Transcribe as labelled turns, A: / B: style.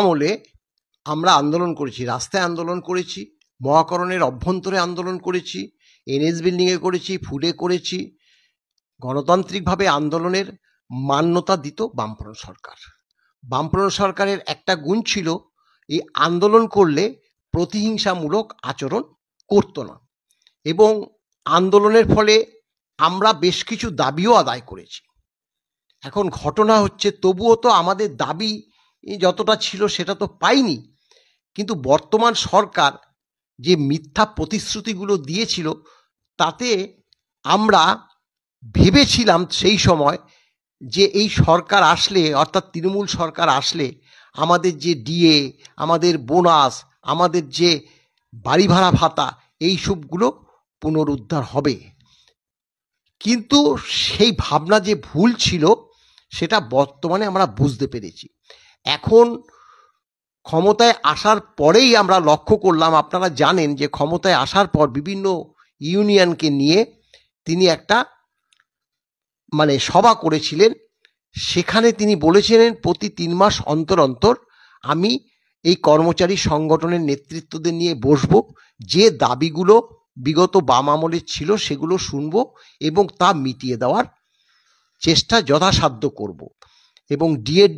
A: আমলে আমরা আন্দোলন করেছি, রাস্তায় আন্দোলন করেছি, মহাকরণের অভ্যন্তরে আন্দোলন করেছি, এনএস বিল্ডিংয়ে করেছি, ফুডে করেছি। গণতান্ত্রিকভাবে আন্দোলনের মান্যতা দিত বামফ্রন্ট সরকার। বামফ্রন্ট সরকারের একটা গুণ ছিল, এই আন্দোলন করলে প্রতিহিংসামূলক আচরণ করত না, এবং আন্দোলনের ফলে আমরা বেশ কিছু দাবিও আদায় করেছি। এখন ঘটনা হচ্ছে, তবুও তো আমাদের দাবি যতটা ছিল সেটা তো পাইনি। কিন্তু বর্তমান সরকার যে মিথ্যা প্রতিশ্রুতিগুলো দিয়েছিল, তাতে আমরা ভেবেছিলাম সেই সময় যে এই সরকার আসলে, অর্থাৎ তৃণমূল সরকার আসলে আমাদের যে ডিএ, আমাদের বোনাস, আমাদের যে বাড়ি ভাড়া ভাতা, এই সবগুলো পুনরুদ্ধার হবে। কিন্তু সেই ভাবনা যে ভুল ছিল, সেটা বর্তমানে আমরা বুঝতে পেরেছি। এখন ক্ষমতায় আসার পরেই আমরা লক্ষ্য করলাম, আপনারা জানেন যে ক্ষমতায় আসার পর বিভিন্ন ইউনিয়নকে নিয়ে তিনি একটা সভা করেছিলেন। সেখানে তিনি বলেছিলেন, প্রতি 3 মাস অন্তর অন্তর আমি এই কর্মচারী সংগঠনের নেতৃত্বদের নিয়ে বসব, যে দাবিগুলো বিগত বাম আমলের ছিল সেগুলো শুনব এবং তা মিটিয়ে দেওয়ার চেষ্টা যথাসাধ্য করব। এবং ডিএর